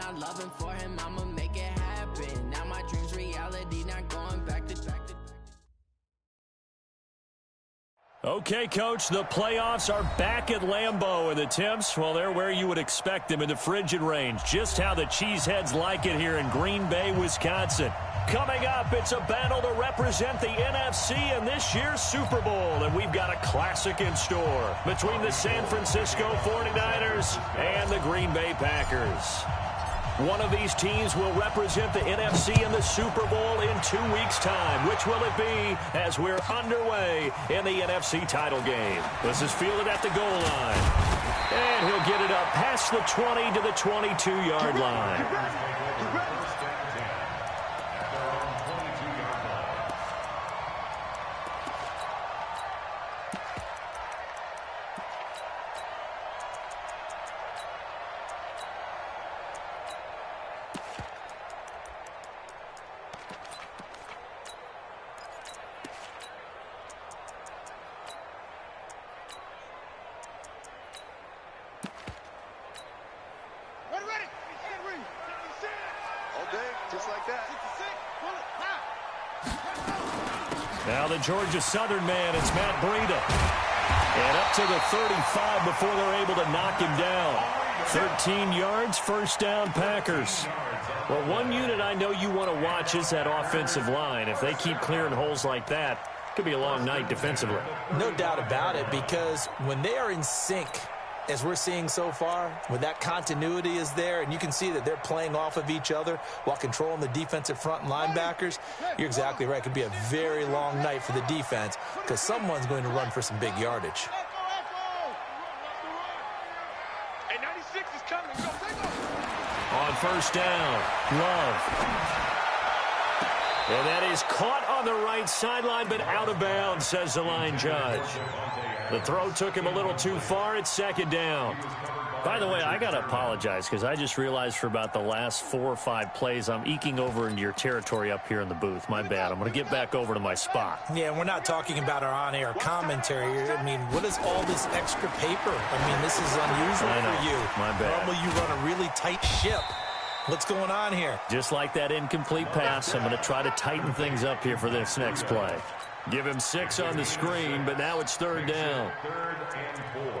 not loving for him, I'ma make it happen. Now my dreams reality, not going back to Okay, Coach, the playoffs are back at Lambeau, and the temps, well, they're where you would expect them in the frigid range. Just how the Cheeseheads like it here in Green Bay, Wisconsin. Coming up, it's a battle to represent the NFC in this year's Super Bowl, and we've got a classic in store between the San Francisco 49ers and the Green Bay Packers. One of these teams will represent the NFC in the Super Bowl in 2 weeks' time. Which will it be as we're underway in the NFC title game? This is fielded at the goal line. And he'll get it up past the 20 to the 22-yard line. Now the Georgia Southern man, it's Matt Breida. And up to the 35 before they're able to knock him down. 13 yards, first down, Packers. Well, one unit I know you want to watch is that offensive line. If they keep clearing holes like that, it could be a long night defensively. No doubt about it, because when they are in sync, as we're seeing so far, when that continuity is there and you can see that they're playing off of each other while controlling the defensive front and linebackers, you're exactly right. It could be a very long night for the defense because someone's going to run for some big yardage. On first down, Love. And that is caught on the right sideline, but out of bounds, says the line judge. The throw took him a little too far. It's second down. By the way, I got to apologize because I just realized for about the last 4 or 5 plays, I'm eking over into your territory up here in the booth. My bad. I'm going to get back over to my spot. Yeah, we're not talking about our on-air commentary. I mean, what is all this extra paper? I mean, this is unusual for you. My bad. Normally you run a really tight ship. What's going on here? Just like that incomplete pass, I'm going to try to tighten things up here for this next play. Give him 6 on the screen, but now it's third down. Third and 4.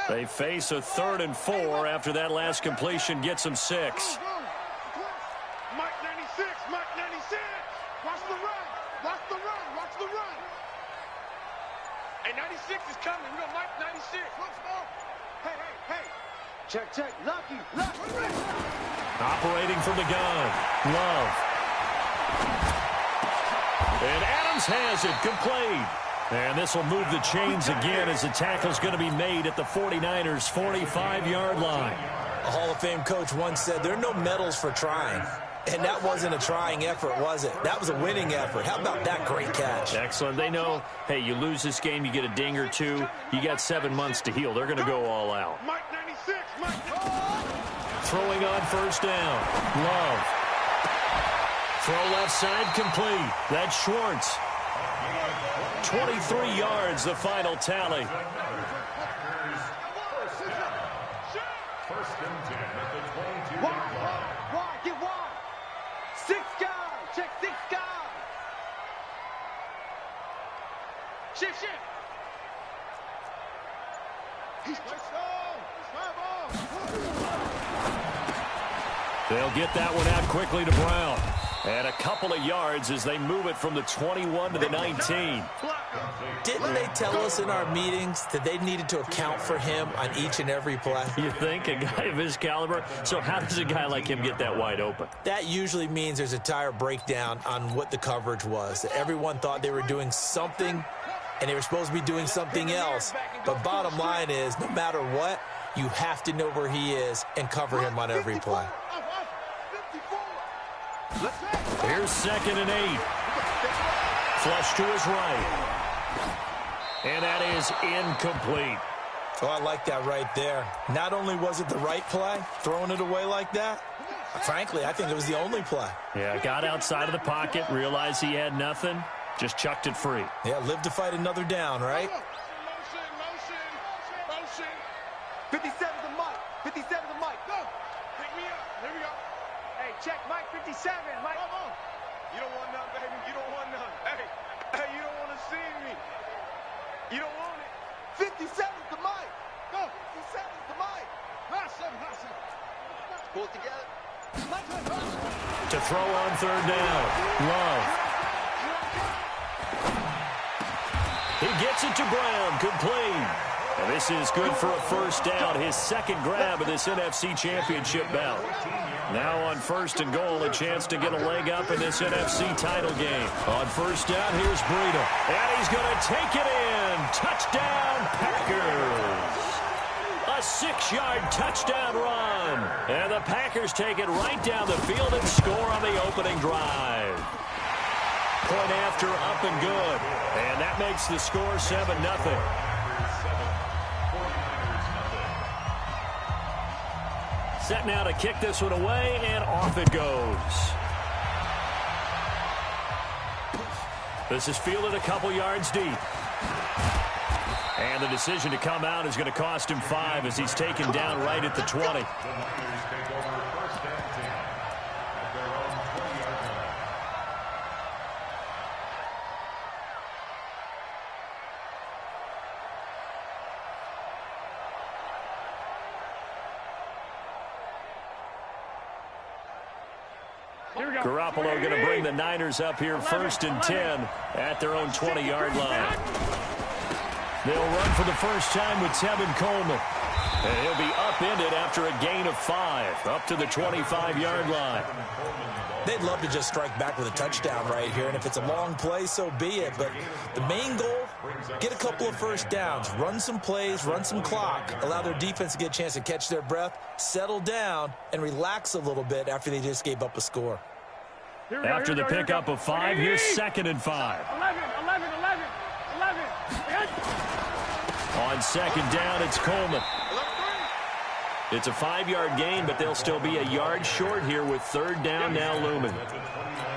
They face a 3rd and 4 after that last completion gets them 6. Mike 96, Mike 96. Watch the run. Watch the run. Watch the run. Hey, 96 is coming. We got Mike 96. Hey, hey, hey. Check. Lucky. Operating from the gun. Love. And Adams has it. Complete. And this will move the chains again as the tackle's going to be made at the 49ers' 45-yard line. A Hall of Fame coach once said there are no medals for trying. And that wasn't a trying effort, was it? That was a winning effort. How about that great catch? Excellent. They know, hey, you lose this game, you get a ding or two. You got 7 months to heal. They're going to go all out. Mike 96, Mike. Throwing on first down. Love. Throw left side complete. That's Schwartz. 23 yards, the final tally. First and 10 at the 22-yard line. Wide, get wide. 6 guys. Check 6 guys. Shift. They'll get that one out quickly to Brown. And a couple of yards as they move it from the 21 to the 19. Didn't they tell us in our meetings that they needed to account for him on each and every play? You think? A guy of his caliber? So how does a guy like him get that wide open? That usually means there's a tire breakdown on what the coverage was. That everyone thought they were doing something, and they were supposed to be doing something else. But bottom line is, no matter what, you have to know where he is and cover him on every play. Here's 2nd and 8. Flush to his right. And that is incomplete. Oh, I like that right there. Not only was it the right play, throwing it away like that, Frankly, I think it was the only play. Yeah, got outside of the pocket, realized he had nothing, just chucked it free. Yeah, live to fight another down, right? Motion. 57 to Mike. 57 to Mike. Go. Pick me up. Here we go. Hey, check Mike 57. Mike. Come on. You don't want none, baby. You don't want none. Hey, you don't want to see me. You don't want it. 57 to Mike. Go. 57 to Mike. Hustle. Pull it together. To throw on third down. Love. He gets it to Brown. Complete. And this is good for a first down. His second grab of this NFC Championship bout. Now on first and goal, a chance to get a leg up in this NFC title game. On first down, here's Breida. And he's going to take it in. Touchdown, Packers. A 6-yard touchdown run. And the Packers take it right down the field and score on the opening drive. Point after, up and good. And that makes the score 7-0. Set now to kick this one away, and off it goes. This is fielded a couple yards deep. And the decision to come out is going to cost him 5 as he's taken down right at the 20. Garoppolo going to bring the Niners up here 1st and 10 at their own 20-yard line. They'll run for the first time with Tevin Coleman. And he'll be upended after a gain of 5 up to the 25-yard line. They'd love to just strike back with a touchdown right here, and if it's a long play, so be it. But the main goal, get a couple of first downs, run some plays, run some clock, allow their defense to get a chance to catch their breath, settle down, and relax a little bit after they just gave up a score. After the pickup of 5, here's 2nd and 5. 11. On 2nd down, it's Coleman. It's a 5-yard gain, but they'll still be a yard short here with 3rd down now looming.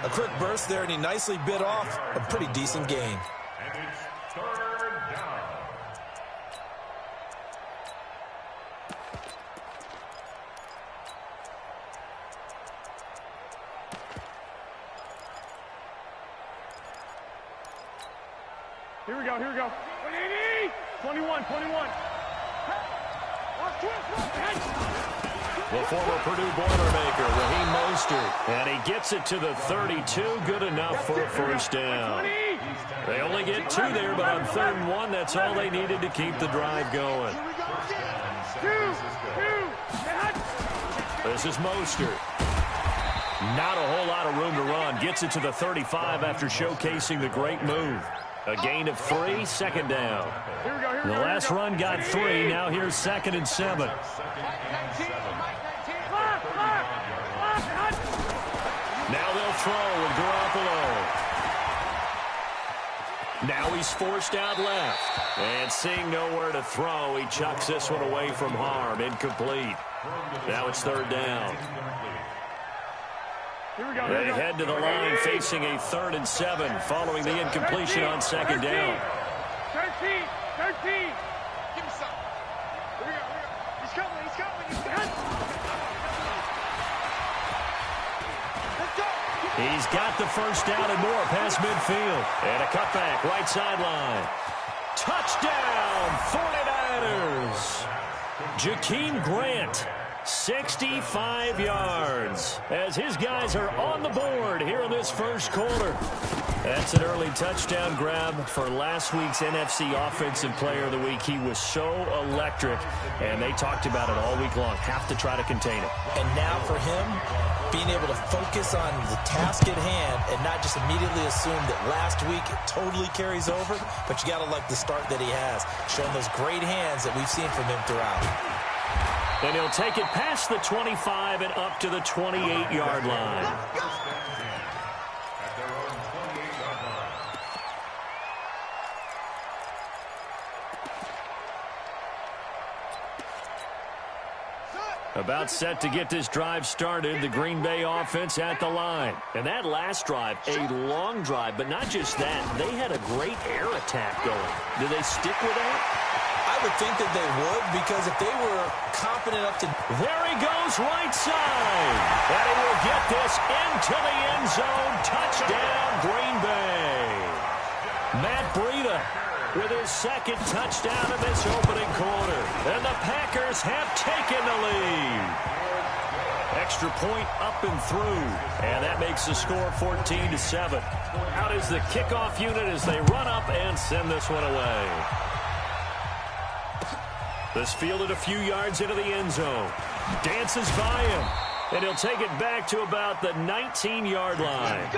A quick burst there, and he nicely bit off a pretty decent gain. And it's 3rd down. Here we go. 21. The former Purdue Boilermaker, Raheem Mostert. And he gets it to the 32. Good enough for a first down. They only get 2 there, but on 3rd and 1, that's all they needed to keep the drive going. This is Mostert. Not a whole lot of room to run. Gets it to the 35 after showcasing the great move. A gain of 3, 2nd down. The last run got 3. Now here's 2nd and 7. Now they'll throw with Garoppolo. Now he's forced out left. And seeing nowhere to throw, he chucks this one away from harm. Incomplete. Now it's 3rd down. They head to the line facing a 3rd and 7 following the incompletion on 2nd down. 13. Give me something. Here we go. He's coming. Let's go. He's got the first down and more past midfield. And a cutback right sideline. Touchdown, 49ers. Jakeem Grant. 65 yards as his guys are on the board here in this first quarter. That's an early touchdown grab for last week's NFC Offensive Player of the Week. He was so electric, and they talked about it all week long. Have to try to contain it. And now for him, being able to focus on the task at hand and not just immediately assume that last week it totally carries over, but you got to like the start that he has, showing those great hands that we've seen from him throughout. And he'll take it past the 25 and up to the 28-yard line. About set to get this drive started, the Green Bay offense at the line. And that last drive, a long drive, but not just that. They had a great air attack going. Do they stick with that? I would think that they would, because if they were confident up to... There he goes, right side. And he will get this into the end zone. Touchdown, Green Bay. Matt Breida with his second touchdown in this opening quarter. And the Packers have taken the lead. Extra point up and through. And that makes the score 14-7. Out is the kickoff unit as they run up and send this one away. This fielded a few yards into the end zone. Dances by him. And he'll take it back to about the 19-yard line.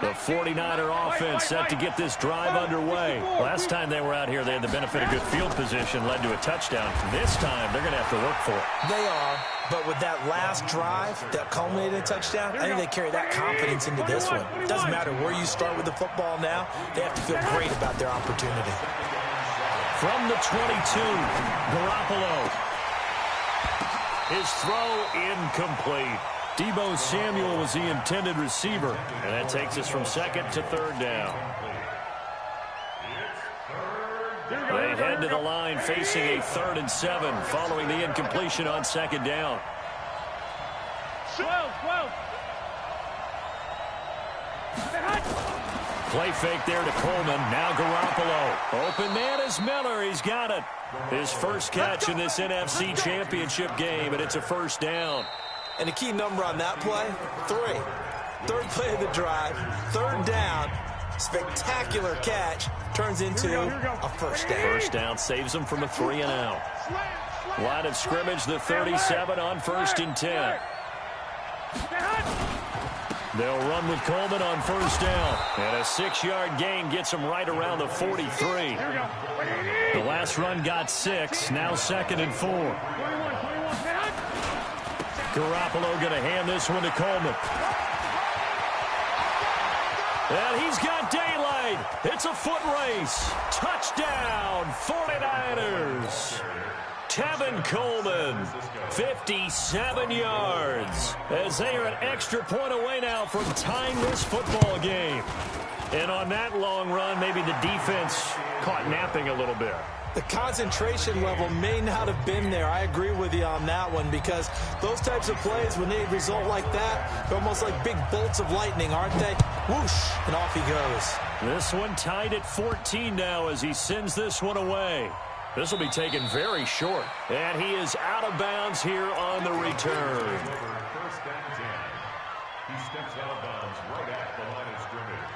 The 49er offense set to get this drive underway. Last time they were out here, they had the benefit of good field position, led to a touchdown. This time, they're going to have to work for it. They are, but with that last drive that culminated in a touchdown, I think they carry that confidence into this one. It doesn't matter where you start with the football now. They have to feel great about their opportunity. From the 22, Garoppolo. His throw incomplete. Deebo Samuel was the intended receiver. And that takes us from second to third down. They head to the line facing a 3rd and 7 following the incompletion on second down. 12. Play fake there to Coleman. Now Garoppolo. Open man is Miller. He's got it. His first catch in this NFC Championship game, and it's a first down. And the key number on that play, 3. Third play of the drive, 3rd down, spectacular catch, turns into a first down. First down saves them from a 3 and out. Line of scrimmage, the 37 on 1st and 10. They'll run with Coleman on first down. And a 6-yard gain gets them right around the 43. The last run got 6, now 2nd and 4. Garoppolo going to hand this one to Coleman. And he's got daylight. It's a foot race. Touchdown, 49ers. Tevin Coleman, 57 yards. As they are an extra point away now from tying this football game. And on that long run, maybe the defense caught napping a little bit. The concentration level may not have been there. I agree with you on that one, because those types of plays, when they result like that, they're almost like big bolts of lightning, aren't they? Whoosh, and off he goes. This one tied at 14 now as he sends this one away. This will be taken very short. And he is out of bounds here on the return. First and 10. He steps out of bounds right at the line of scrimmage.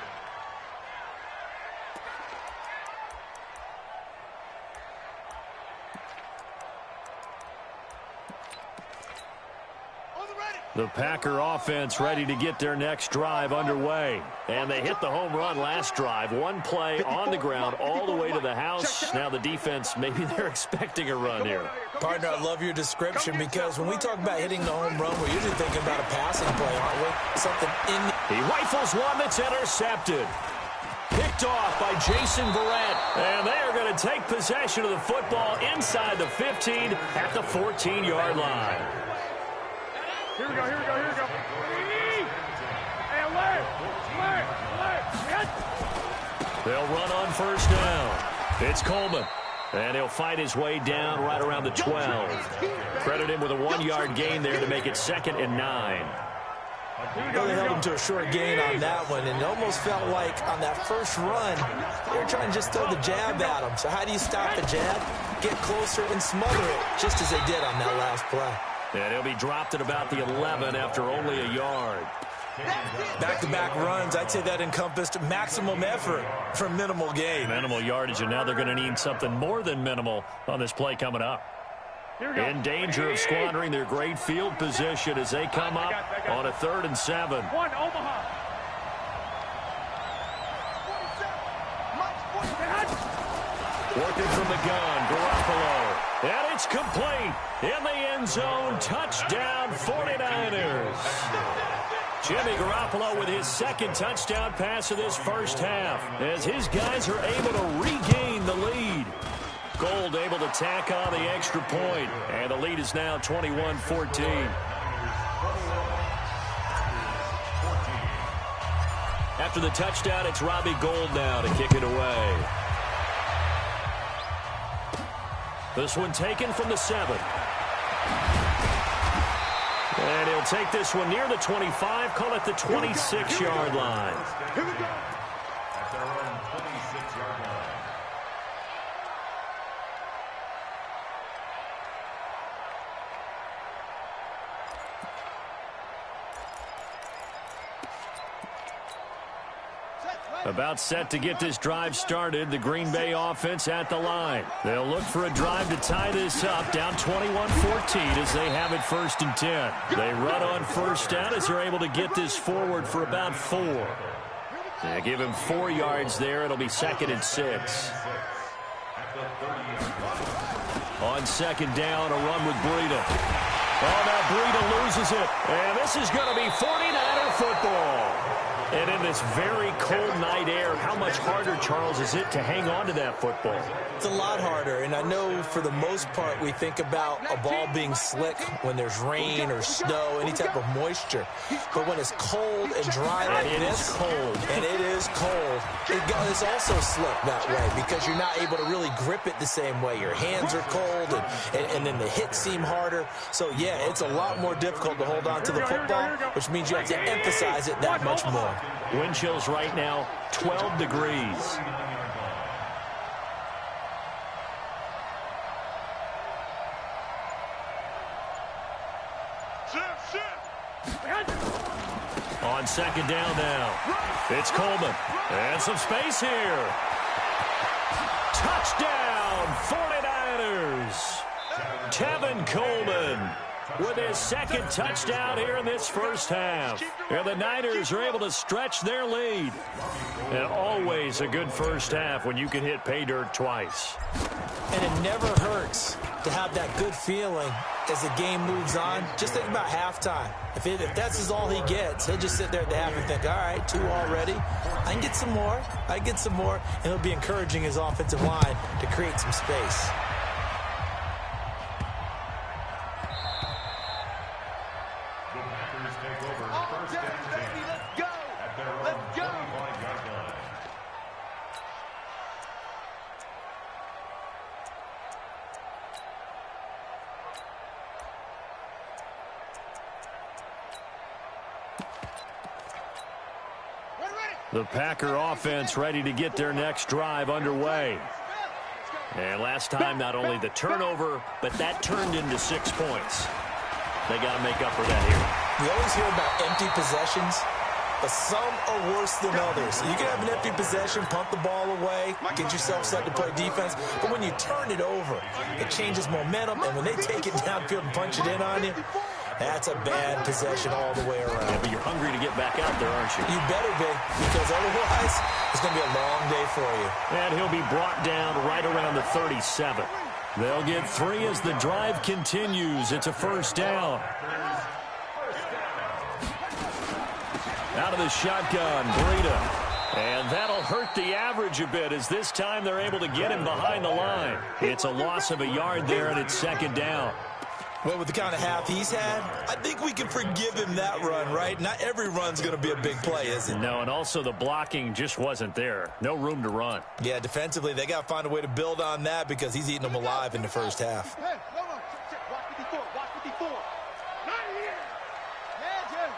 The Packer offense ready to get their next drive underway. And they hit the home run last drive. One play on the ground all the way to the house. Now the defense, maybe they're expecting a run here. Partner, I love your description, because when we talk about hitting the home run, we're usually thinking about a passing play, aren't we? Something in... He rifles one that's intercepted. Picked off by Jason Verrett. And they are going to take possession of the football inside the 15 at the 14-yard line. Here we go. Hey, alert. They'll run on first down. It's Coleman. And he'll fight his way down right around the 12. Credit him with a 1-yard gain there to make it 2nd and 9. Well, they held him to a short gain on that one, and it almost felt like on that first run, they were trying to just throw the jab at him. So how do you stop the jab? Get closer and smother it, just as they did on that last play. And he'll be dropped at about the 11 after only a yard. Back-to-back runs, I'd say that encompassed maximum effort for minimal gain. Minimal yardage, and now they're going to need something more than minimal on this play coming up. In danger of squandering their great field position as they come up on a 3rd and 7. One, Omaha. Working from the gun, Garoppolo. And it's complete. In the end zone, touchdown 49ers. Jimmy Garoppolo with his second touchdown pass of this first half, as his guys are able to regain the lead. Gold able to tack on the extra point, and the lead is now 21-14. After the touchdown, it's Robbie Gould now to kick it away. This one taken from the 7. And he'll take this one near the 25, call it the 26-yard line. Here we go. At their own 26-yard line. About set to get this drive started. The Green Bay offense at the line. They'll look for a drive to tie this up, down 21-14 as they have it 1st and 10. They run on first down as they're able to get this forward for about 4. They give him 4 yards there. It'll be 2nd and 6. On 2nd down, a run with Breida. Oh, now Breida loses it. And this is going to be 49er football. And in this very cold night air, how much harder, Charles, is it to hang on to that football? It's a lot harder, and I know for the most part we think about a ball being slick when there's rain or snow, any type of moisture. But when it's cold and dry like this, and it is cold, it's also slick that way because you're not able to really grip it the same way. Your hands are cold, and then the hits seem harder. So, yeah, it's a lot more difficult to hold on to the football, which means you have to emphasize it that much more. Wind chills right now, 12 degrees. On 2nd down now, it's Coleman. And some space here. Touchdown, 49ers. Tevin Coleman with his 2nd touchdown here in this first half. And the Niners are able to stretch their lead. And always a good first half when you can hit pay dirt twice. And it never hurts to have that good feeling as the game moves on. Just think about halftime. If that's all he gets, he'll just sit there at the half and think, all right, 2 already. I can get some more. I can get some more. And he'll be encouraging his offensive line to create some space. The Packer offense ready to get their next drive underway. And last time, not only the turnover, but that turned into 6 points. They got to make up for that here. We always hear about empty possessions, but some are worse than others. You can have an empty possession, punt the ball away, get yourself set to play defense, but when you turn it over, it changes momentum, and when they take it downfield and punch it in on you, that's a bad possession all the way around. Yeah, but you're hungry to get back out there, aren't you? You better be, because otherwise it's going to be a long day for you. And he'll be brought down right around the 37. They'll get 3 as the drive continues. It's a first down. Out of the shotgun, Breida. And that'll hurt the average a bit as this time they're able to get him behind the line. It's a loss of a yard there, and it's 2nd down. Well, with the kind of half he's had, I think we can forgive him that run, right? Not every run's going to be a big play, is it? No, and also the blocking just wasn't there. No room to run. Yeah, defensively, they got to find a way to build on that because he's eating them alive in the first half. Hey, hold on. Watch 54. Watch 54. Not here. Yeah, Jim.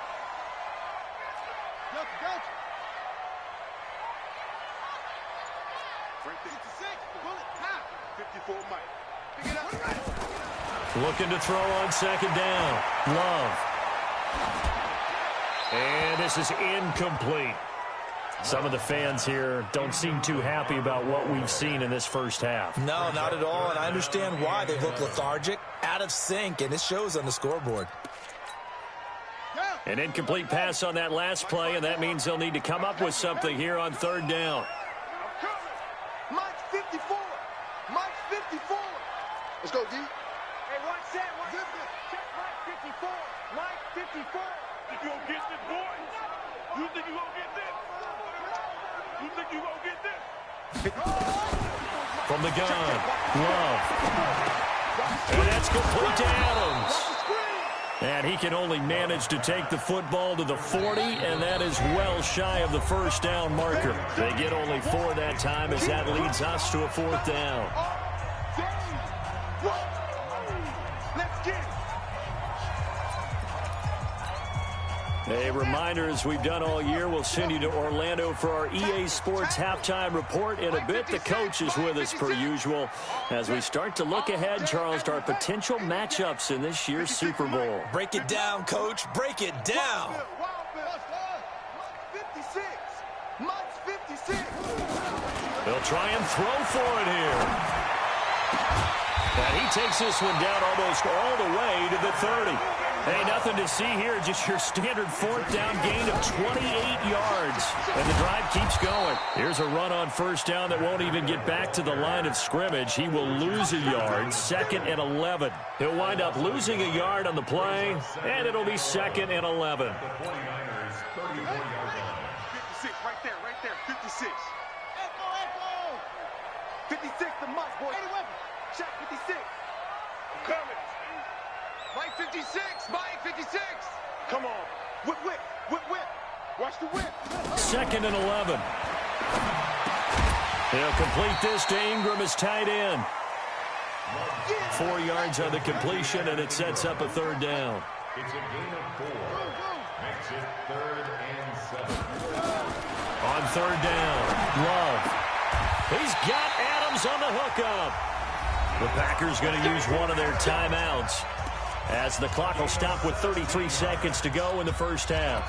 Go. Frank 56. Bullet. Now. 54, Mike. Pick it up. Looking to throw on 2nd down. Love. And this is incomplete. Some of the fans here don't seem too happy about what we've seen in this first half. No, not at all, and I understand why. They look lethargic, out of sync, and it shows on the scoreboard. An incomplete pass on that last play, and that means they'll need to come up with something here on 3rd down. Mike 54. Mike 54. Let's go, D. Hey, watch that. Check Mike 54. Mike 54. think you're going to get this, boys? You think you're going to get this? You think you're going to get this? From the gun, Love. And that's complete to Adams. And he can only manage to take the football to the 40, and that is well shy of the first down marker. They get only 4 that time as that leads us to a 4th down. Let's get it. A reminder, as we've done all year, we'll send you to Orlando for our EA Sports halftime report in a bit. The coach is with us per usual as we start to look ahead, Charles, to our potential matchups in this year's Super Bowl. Break it down, Coach. Break it down. 56. Mike's 56. They'll try and throw for it here. And he takes this one down almost all the way to the 30. Hey, nothing to see here, just your standard 4th down gain of 28 yards. And the drive keeps going. Here's a run on 1st down that won't even get back to the line of scrimmage. He will lose a yard, 2nd and 11. He'll wind up losing a yard on the play, and it'll be 2nd and 11. 49ers, 34-yard line. 56, right there, 56. Echo. 56 to Mike, boy. Check 56. I'm coming. Mike 56, Mike 56. Come on. Whip. Watch the whip. 2nd and 11. He'll complete this to Ingram as tight end. 4 yards on the completion, and it sets up a 3rd down. It's a gain of 4. Makes it 3rd and 7. On 3rd down, Love. He's got Adams on the hookup. The Packers going to use one of their timeouts as the clock will stop with 33 seconds to go in the first half.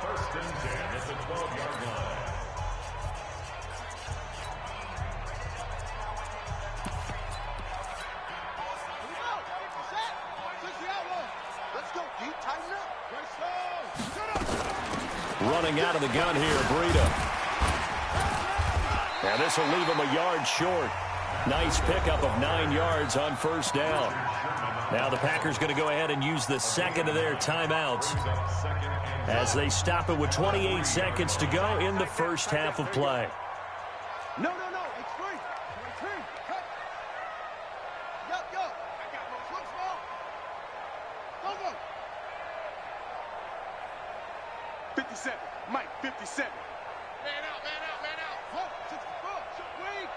First and 10 at the 12-yard line. Let's go, D. Tighten up. Running out of the gun here, Breida. And this will leave him a yard short. Nice pickup of 9 yards on 1st down. Now the Packers going to go ahead and use the 2nd of their timeouts as they stop it with 28 seconds to go in the first half of play. No. It's free. Cut. Go. I got no swim small. Go. 57. Mike, 57. Man out. Huh? 64. Wait.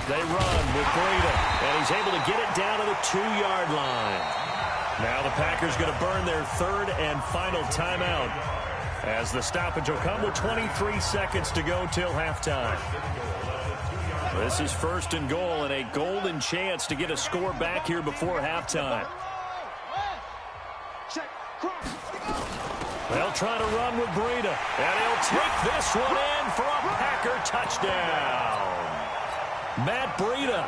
They run with Breida, and he's able to get it down to the 2-yard line. Now the Packers going to burn their 3rd and final timeout as the stoppage will come with 23 seconds to go till halftime. This is 1st and goal and a golden chance to get a score back here before halftime. They'll try to run with Breida, and he'll take this one in for a Packer touchdown. Matt Breida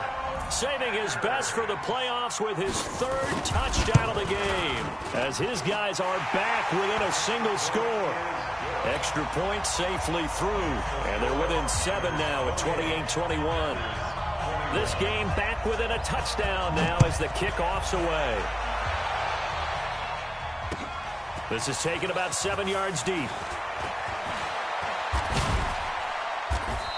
saving his best for the playoffs with his 3rd touchdown of the game as his guys are back within a single score. Extra point safely through, and they're within 7 now at 28-21. This game back within a touchdown now as the kickoff's away. This is taken about 7 yards deep.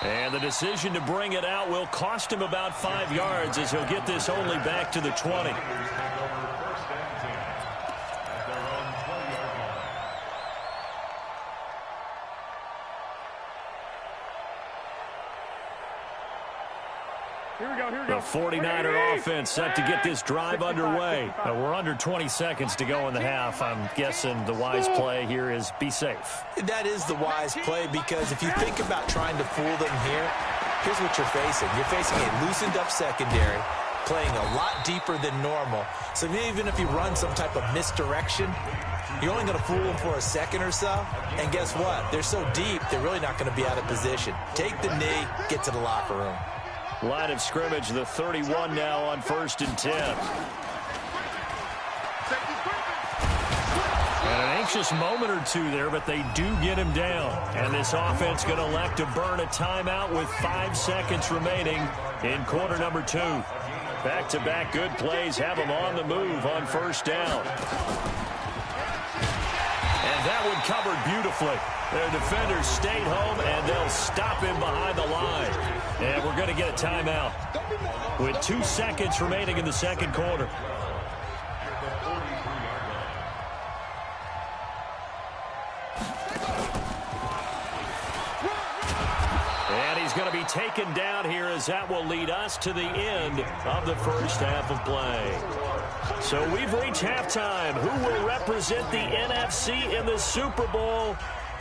And the decision to bring it out will cost him about 5 yards as he'll get this only back to the 20. The 49er offense set to get this drive underway. We're under 20 seconds to go in the half. I'm guessing the wise play here is be safe. That is the wise play because if you think about trying to fool them here, here's what you're facing. You're facing a loosened up secondary, playing a lot deeper than normal. So even if you run some type of misdirection, you're only going to fool them for a second or so. And guess what? They're so deep, they're really not going to be out of position. Take the knee, get to the locker room. Line of scrimmage, the 31 now on 1st and 10. And an anxious moment or two there, but they do get him down. And this offense going to elect to burn a timeout with 5 seconds remaining in quarter number 2. Back-to-back good plays have them on the move on first down. And that one covered beautifully. Their defenders stayed home, and they'll stop him behind the line. And we're going to get a timeout with 2 seconds remaining in the second quarter. And he's going to be taken down here, as that will lead us to the end of the first half of play. So we've reached halftime. Who will represent the NFC in the Super Bowl?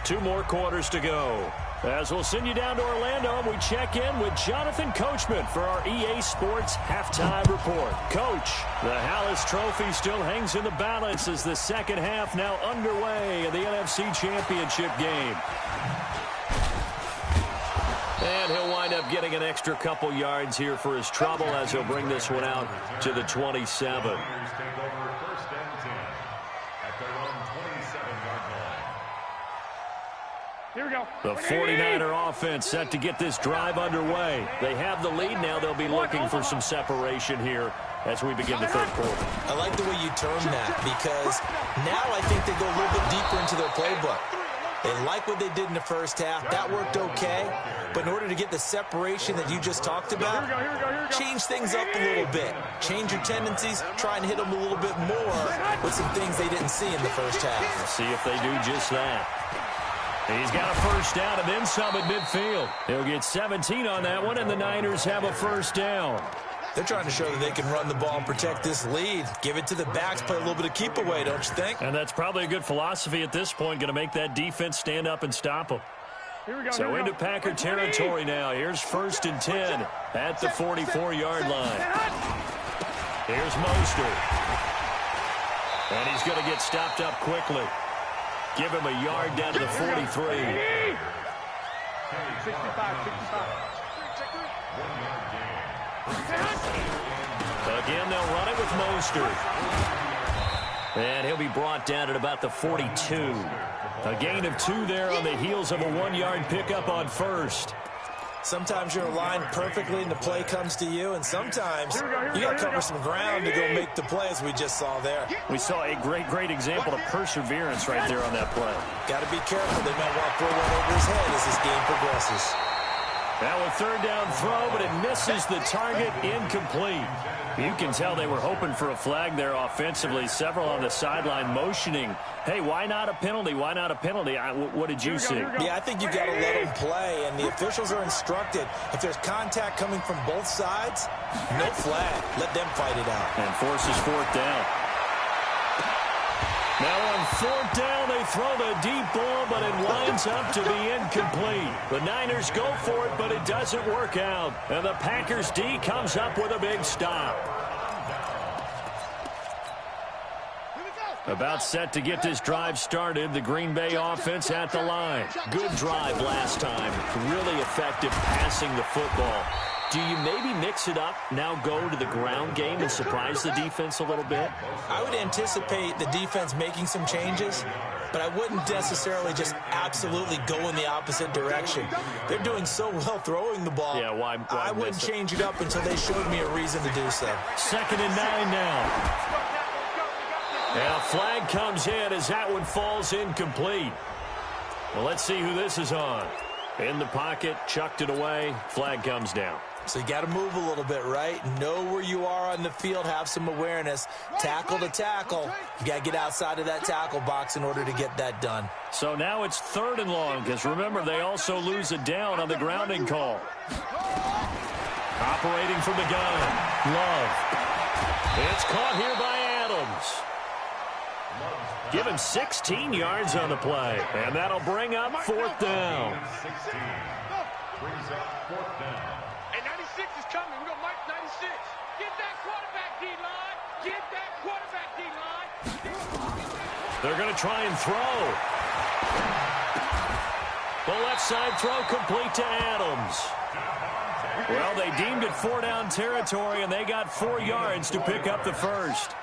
2 more quarters to go. As we'll send you down to Orlando, we check in with Jonathan Coachman for our EA Sports Halftime Report. Coach, the Hallis Trophy still hangs in the balance as the second half now underway in the NFC Championship game. And he'll wind up getting an extra couple yards here for his trouble as he'll bring this one out to the 27. Here we go. The 49er offense set to get this drive underway. They have the lead now. They'll be looking for some separation here as we begin the third quarter. I like the way you term that, because now I think they go a little bit deeper into their playbook. They like what they did in the first half. That worked okay. But in order to get the separation that you just talked about, change things up a little bit. Change your tendencies. Try and hit them a little bit more with some things they didn't see in the first half. We'll see if they do just that. He's got a first down and then some at midfield. He'll get 17 on that one, and the Niners have a first down. They're trying to show that they can run the ball and protect this lead. Give it to the backs, play a little bit of keep away, don't you think? And that's probably a good philosophy at this point, going to make that defense stand up and stop them. So into Packer territory now. Here's 1st and 10 at the 44-yard line. Here's Mostert. And he's going to get stopped up quickly. Give him a yard down to the 43. 65. Again, they'll run it with Mostert. And he'll be brought down at about the 42. A gain of 2 there on the heels of a 1-yard pickup on first. Sometimes you're aligned perfectly and the play comes to you, and sometimes you got to cover some ground to go make the play, as we just saw there. We saw a great example of perseverance right there on that play. Got to be careful. They might want to throw one over his head as this game progresses. Now a 3rd down throw, but it misses the target, incomplete. You can tell they were hoping for a flag there offensively. Several on the sideline motioning, hey, why not a penalty? Why not a penalty? What did you see? Yeah, I think you've got to let them play, and the officials are instructed, if there's contact coming from both sides, no flag. Let them fight it out. And forces 4th down. Now on 4th down, they throw the deep ball, but it winds up to be incomplete. The Niners go for it, but it doesn't work out. And the Packers D comes up with a big stop. About set to get this drive started. The Green Bay offense at the line. Good drive last time. Really effective passing the football. Do you maybe mix it up, now go to the ground game and surprise the defense a little bit? I would anticipate the defense making some changes, but I wouldn't necessarily just absolutely go in the opposite direction. They're doing so well throwing the ball. Yeah, why I wouldn't change it up until they showed me a reason to do so. 2nd and 9 now. And a flag comes in as that one falls incomplete. Well, let's see who this is on. In the pocket, chucked it away, flag comes down. So you got to move a little bit, right? Know where you are on the field, have some awareness. Tackle to tackle. You got to get outside of that tackle box in order to get that done. So now it's 3rd and long, because remember, they also lose a down on the grounding call. Operating from the gun, Love. It's caught here by Adams. Give him 16 yards on the play, and that'll bring up 4th down. Brings up 4th down. And 96 is coming. We got Mike 96. Get that quarterback D-line. Get that quarterback D-line. They're going to try and throw. The left side throw complete to Adams. Well, they deemed it 4-down territory, and they got 4 yards to pick up the first.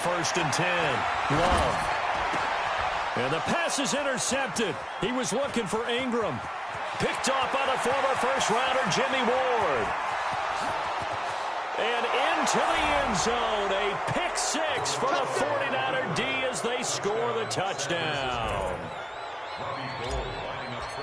first and 10. Love. And the pass is intercepted. He was looking for Ingram. Picked off by the former first-rounder, Jimmy Ward. And into the end zone, a pick six for the 49er D as they score the touchdown.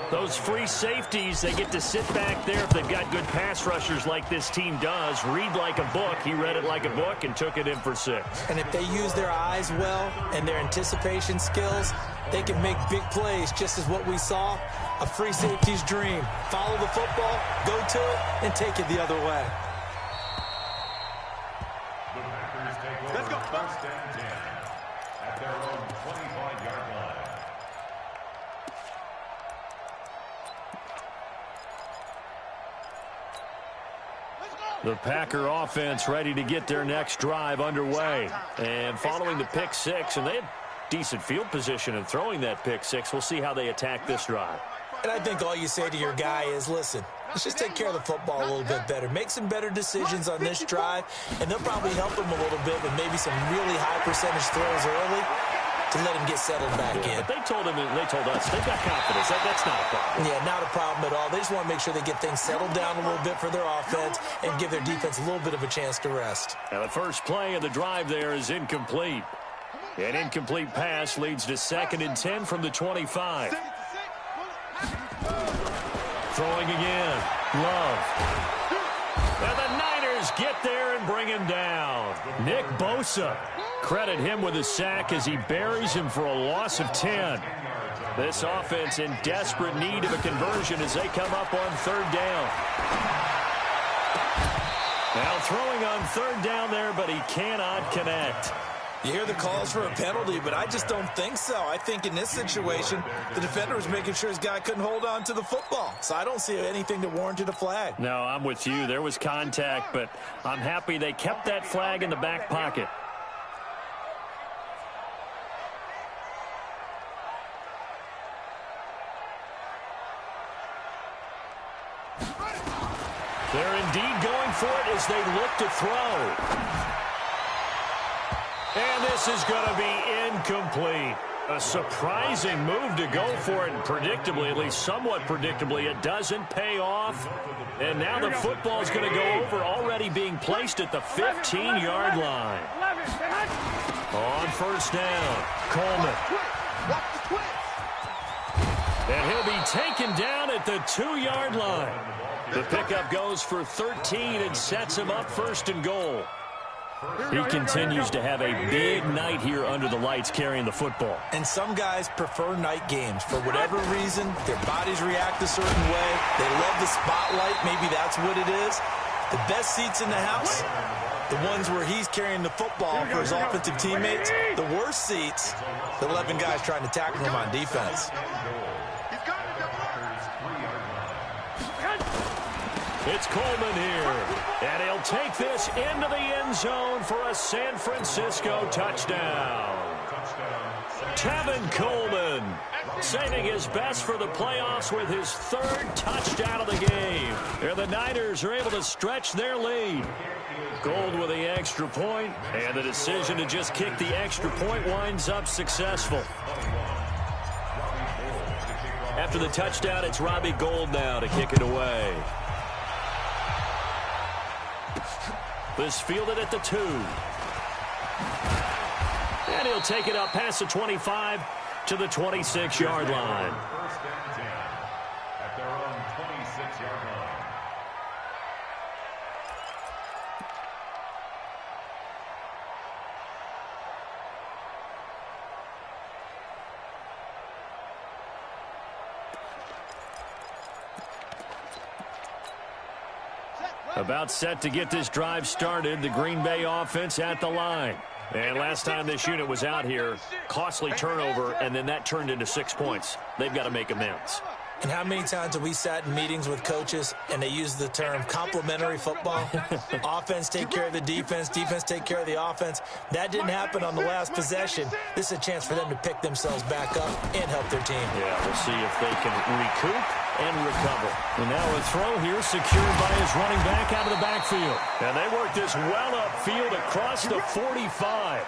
Those free safeties, they get to sit back there if they've got good pass rushers like this team does. Read like a book. He read it like a book and took it in for 6. And if they use their eyes well and their anticipation skills, they can make big plays, just as what we saw. A free safety's dream. Follow the football, go to it, and take it the other way. Let's go. First and 10 at their own 25-yard line. The Packer offense ready to get their next drive underway. And following the pick six, and they had decent field position in throwing that pick six. We'll see how they attack this drive. And I think all you say to your guy is, listen, let's just take care of the football a little bit better. Make some better decisions on this drive, and they'll probably help him a little bit with maybe some really high percentage throws early to let him get settled back in. But they told him, and they told us, they've got confidence. That's not a problem. Yeah, not a problem at all. They just want to make sure they get things settled down a little bit for their offense and give their defense a little bit of a chance to rest. Now the first play of the drive there is incomplete. An incomplete pass leads to 2nd and 10 from the 25. Throwing again. Love. And the Niners get there and bring him down. Nick Bosa. Credit him with a sack as he buries him for a loss of 10. This offense in desperate need of a conversion as they come up on 3rd down. Now throwing on 3rd down there, but he cannot connect. You hear the calls for a penalty, but I just don't think so. I think in this situation, the defender was making sure his guy couldn't hold on to the football. So I don't see anything that warranted a flag. No, I'm with you. There was contact, but I'm happy they kept that flag in the back pocket. They're indeed going for it as they look to throw. And this is going to be incomplete. A surprising move to go for it, and predictably, at least somewhat predictably, it doesn't pay off. And now the football is going to go over, already being placed at the 15-yard line. On 1st down, Coleman. And he'll be taken down at the 2-yard line. The pickup goes for 13 and sets him up 1st and goal. He continues to have a big night here under the lights carrying the football. And some guys prefer night games. For whatever reason, their bodies react a certain way. They love the spotlight. Maybe that's what it is. The best seats in the house, the ones where he's carrying the football for his offensive teammates. The worst seats, the 11 guys trying to tackle him on defense. It's Coleman here, and he'll take this into the end zone for a San Francisco touchdown. Tevin Coleman saving his best for the playoffs with his 3rd touchdown of the game. And the Niners are able to stretch their lead. Gold with the extra point, and the decision to just kick the extra point winds up successful. After the touchdown, it's Robbie Gould now to kick it away. This fielded at the 2. And he'll take it up past the 25 to the 26-yard line. 1st and 10 at their own 26-yard line. About set to get this drive started, the Green Bay offense at the line. And last time this unit was out here, costly turnover, and then that turned into 6 points. They've got to make amends. And how many times have we sat in meetings with coaches and they use the term complementary football? Offense take care of the defense, defense take care of the offense. That didn't happen on the last possession. This is a chance for them to pick themselves back up and help their team. Yeah, we'll see if they can recoup and recover. And now a throw here secured by his running back out of the backfield. And they work this well upfield across the 45.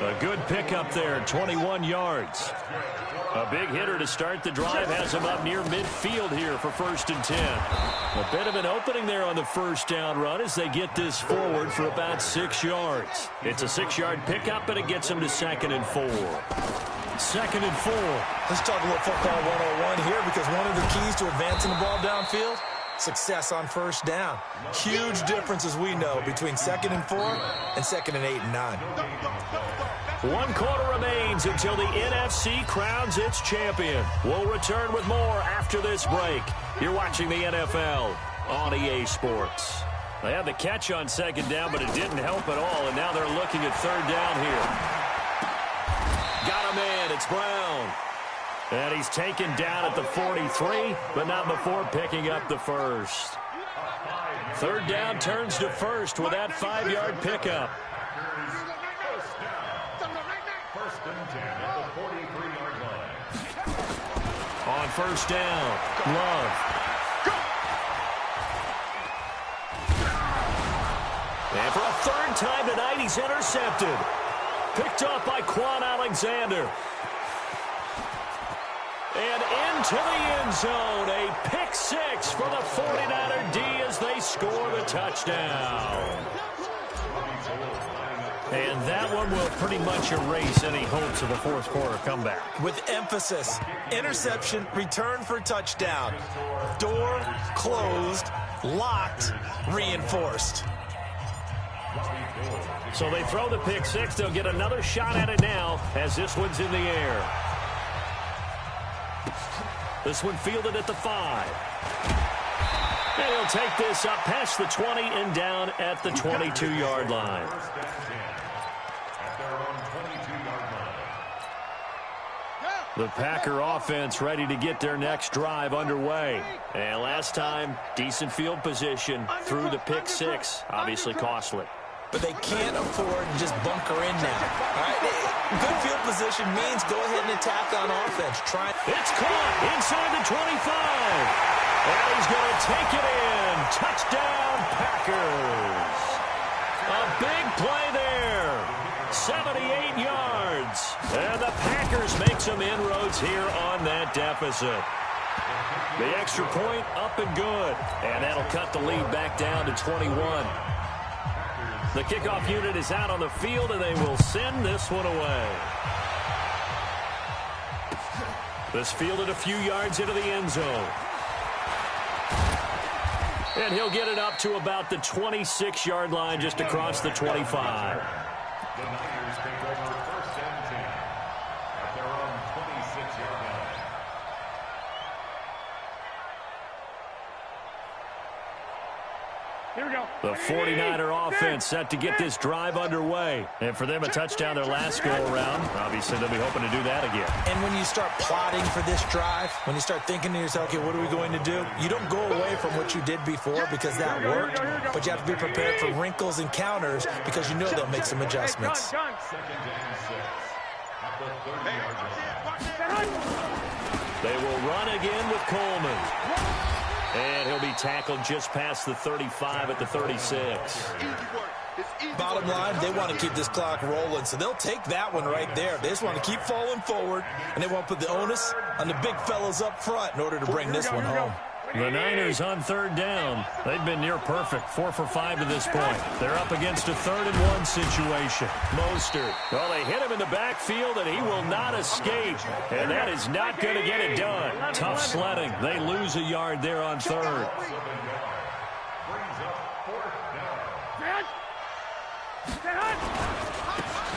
A good pickup there, 21 yards. A big hitter to start the drive has him up near midfield here for 1st and 10. A bit of an opening there on the first down run as they get this forward for about 6 yards. It's a 6-yard pickup, and it gets them to 2nd and 4. 2nd and 4. Let's talk about football 101 here, because one of the keys to advancing the ball downfield, success on first down. Huge difference, as we know, between 2nd and 4 and 2nd and 8 and 9. 1 quarter remains until the NFC crowns its champion. We'll return with more after this break. You're watching the NFL on EA Sports. They had the catch on 2nd down, but it didn't help at all, and now they're looking at 3rd down here. Got a man. It's Brown. And he's taken down at the 43, but not before picking up the first. 3rd down turns to 1st with that 5-yard pickup. 1st and 10 at the 43-yard line. On 1st down, Love. And for a 3rd time tonight, he's intercepted. Picked off by Quan Alexander. And into the end zone, a pick 6 for the 49er D as they score the touchdown. And that one will pretty much erase any hopes of a 4th quarter comeback. With emphasis, interception, return for touchdown. Door closed, locked, reinforced. So they throw the pick 6. They'll get another shot at it now as this one's in the air. This one fielded at the 5. And he'll take this up past the 20 and down at the 22-yard line. The Packer offense ready to get their next drive underway. And last time, decent field position through the pick 6. Obviously costly. But they can't afford to just bunker in now. All right? Good field position means go ahead and attack on offense. It's caught inside the 25. And he's going to take it in. Touchdown, Packers. A big play there. 78 yards. And the Packers make some inroads here on that deficit. The extra point up and good. And that'll cut the lead back down to 21. The kickoff unit is out on the field, and they will send this one away. This fielded a few yards into the end zone. And he'll get it up to about the 26-yard line just across the 25. The Niners take over 1st and 10 at their own 26-yard line. Here we go. The 49er offense set to get this drive underway. And for them, a touchdown their last go-around. Obviously, they'll be hoping to do that again. And when you start plotting for this drive, when you start thinking to yourself, okay, what are we going to do? You don't go away from what you did before because that worked, but you have to be prepared for wrinkles and counters because you know they'll make some adjustments. 2nd and 6 at the 30-yard line. They will run again with Coleman. And he'll be tackled just past the 35 at the 36. Bottom line, they want to keep this clock rolling, so they'll take that one right there. They just want to keep falling forward, and they want to put the onus on the big fellas up front in order to bring this one home. The Niners on 3rd down. They've been near perfect, 4 for 5 to this point. They're up against a 3rd and 1 situation. Mostert. Well, they hit him in the backfield, and he will not escape. And that is not going to get it done. Tough sledding. They lose a yard there on 3rd.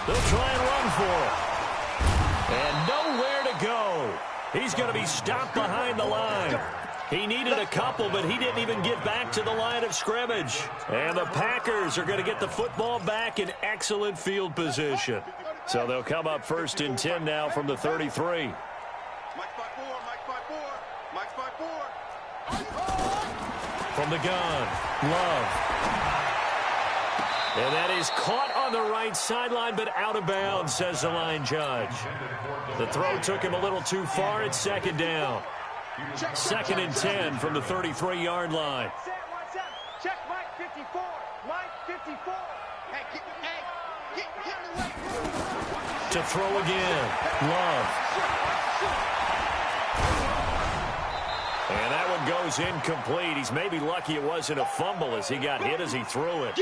They'll try and run for it. And nowhere to go. He's going to be stopped behind the line. He needed a couple, but he didn't even get back to the line of scrimmage. And the Packers are going to get the football back in excellent field position. So they'll come up 1st and 10 now from the 33. From the gun, Love. And that is caught on the right sideline, but out of bounds, says the line judge. The throw took him a little too far. It's 2nd down. Second and 10 from the 33-yard line. Check Mike 54. Mike 54. To throw again. Love. And that one goes incomplete. He's maybe lucky it wasn't a fumble as he got hit as he threw it.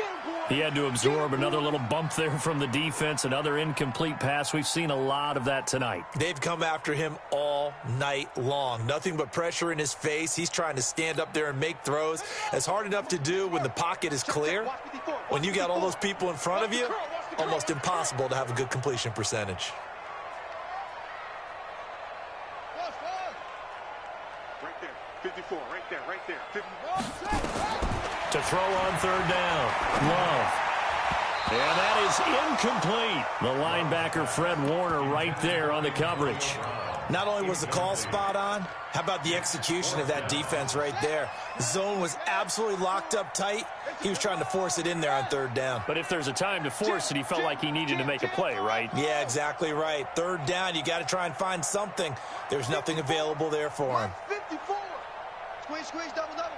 He had to absorb another little bump there from the defense, another incomplete pass. We've seen a lot of that tonight. They've come after him all night long. Nothing but pressure in his face. He's trying to stand up there and make throws. It's hard enough to do when the pocket is clear. When you got all those people in front of you, almost impossible to have a good completion percentage. Right there. 54. Right there. Right there. 54. To throw on third down. Love. And that is incomplete. The linebacker, Fred Warner, right there on the coverage. Not only was the call spot on, how about the execution of that defense right there? The zone was absolutely locked up tight. He was trying to force it in there on third down. But if there's a time to force it, he felt like he needed to make a play, right? Yeah, exactly right. Third down, you got to try and find something. There's nothing available there for him. 54. Squeeze, squeeze, double, double.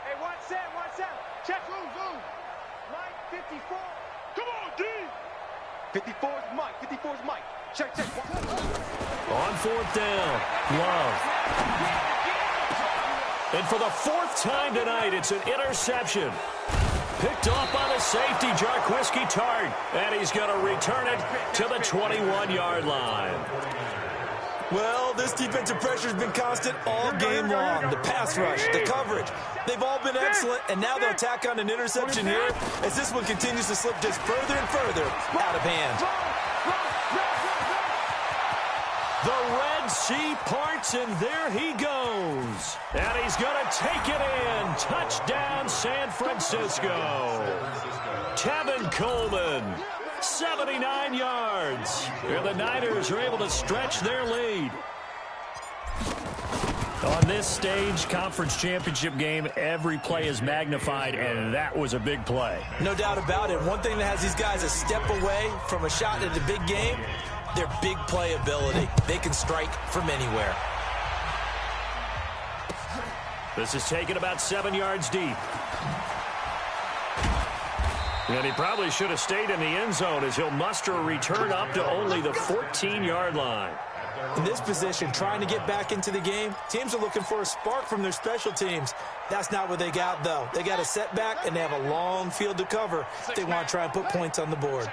Hey, watch that, watch that. Check, zoom, zoom. Mike 54. Come on, D. 54 is Mike. 54 is Mike. Check, check. On fourth down, Love. And for the fourth time tonight, it's an interception. Picked off by the safety, Jarquiski Tart. And he's going to return it to the 21-yard line. Well, this defensive pressure has been constant all game long. The pass rush, the coverage, they've all been excellent, and now they'll tack on an interception here as this one continues to slip just further and further out of hand. The Red Sea parts, and there he goes. And he's going to take it in. Touchdown, San Francisco. Tevin Coleman. 79 yards. And the Niners are able to stretch their lead. On this stage, conference championship game, every play is magnified, and that was a big play. No doubt about it. One thing that has these guys a step away from a shot at the big game, their big play ability. They can strike from anywhere. This is taken about 7 yards deep. And he probably should have stayed in the end zone as he'll muster a return up to only the 14-yard line. In this position, trying to get back into the game, teams are looking for a spark from their special teams. That's not what they got, though. They got a setback, and they have a long field to cover if they want to try and put points on the board.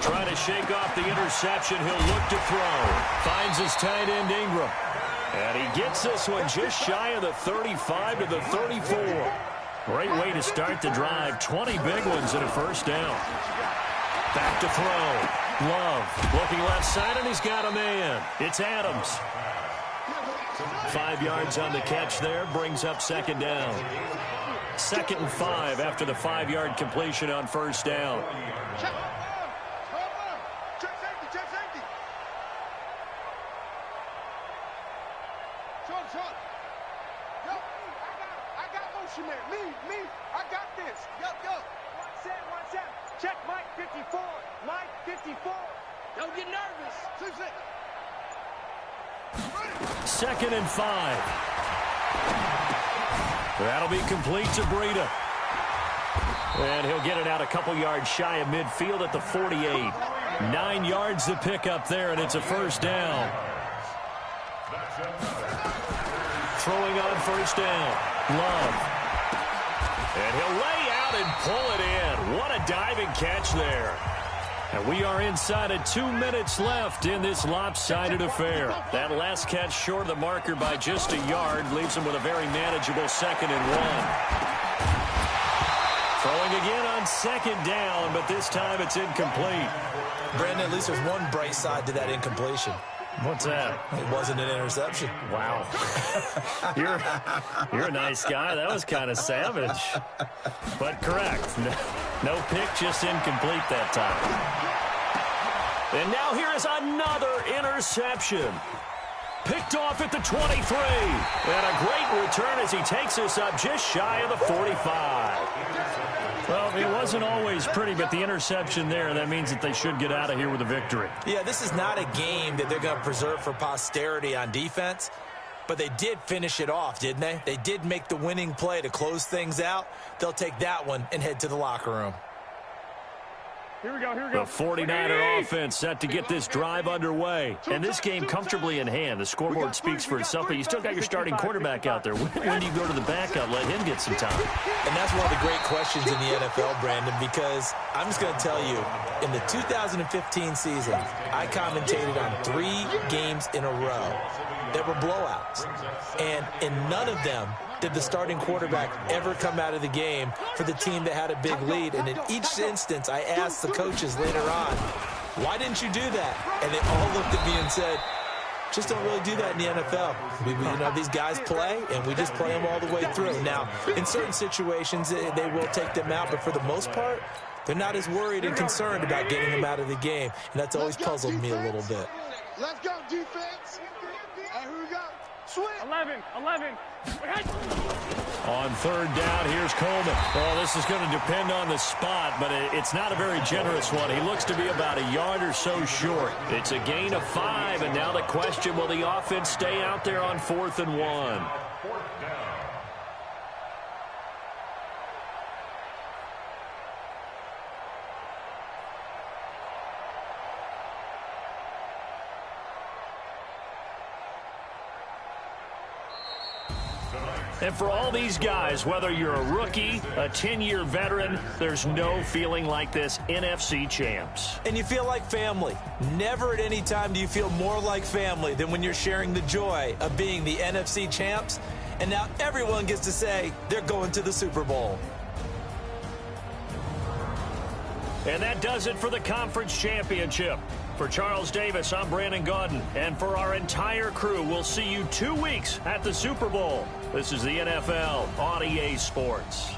Trying to shake off the interception, he'll look to throw. Finds his tight end, Ingram. And he gets this one just shy of the 35 to the 34. Great way to start the drive. 20 big ones and a first down. Back to throw. Love looking left side, and he's got a man. It's Adams. 5 yards on the catch there. Brings up second down. 2nd and 5 after the 5-yard completion on first down. Check Mike 54. Mike 54. Don't get nervous. 2nd and 5. That'll be complete to Breida. And he'll get it out a couple yards shy of midfield at the 48. 9 yards to pick up there, and it's a first down. Throwing on first down. Love. And he'll lay out and pull it in. What a diving catch there. And we are inside of 2 minutes left in this lopsided affair. That last catch short of the marker by just a yard leaves him with a very manageable 2nd and 1. Throwing again on 2nd down, but this time it's incomplete. Brandon, at least there's one bright side to that incompletion. What's that? It wasn't an interception. Wow. You're a nice guy. That was kind of savage. But correct. No pick, just incomplete that time. And now here is another interception. Picked off at the 23. And a great return as he takes us up just shy of the 45. Well, it wasn't always pretty, but the interception there, that means that they should get out of here with a victory. Yeah, this is not a game that they're going to preserve for posterity on defense, but they did finish it off, didn't they? They did make the winning play to close things out. They'll take that one and head to the locker room. Here we go, here we go. The 49er offense set to get this drive underway. And this game comfortably in hand. The scoreboard speaks for itself, but you still got your starting quarterback out there. When do you go to the backup, let him get some time? And that's one of the great questions in the NFL, Brandon, because I'm just going to tell you, in the 2015 season, I commentated on 3 games in a row that were blowouts. And in none of them did the starting quarterback ever come out of the game for the team that had a big lead. And in each instance, I asked the coaches later on, why didn't you do that? And they all looked at me and said, just don't really do that in the NFL. You know, these guys play, and we just play them all the way through. Now, in certain situations, they will take them out, but for the most part, they're not as worried and concerned about getting them out of the game. And that's always puzzled me a little bit. Let's go, defense. And here we go. Swing. 11. On third down, here's Coleman. Well, this is going to depend on the spot, but it's not a very generous one. He looks to be about a yard or so short. It's a gain of 5, and now the question, will the offense stay out there on 4th and 1? And for all these guys, whether you're a rookie, a 10-year veteran, there's no feeling like this NFC champs. And you feel like family. Never at any time do you feel more like family than when you're sharing the joy of being the NFC champs. And now everyone gets to say they're going to the Super Bowl. And that does it for the conference championship. For Charles Davis, I'm Brandon Gaudin. And for our entire crew, we'll see you 2 weeks at the Super Bowl. This is the NFL on EA Sports.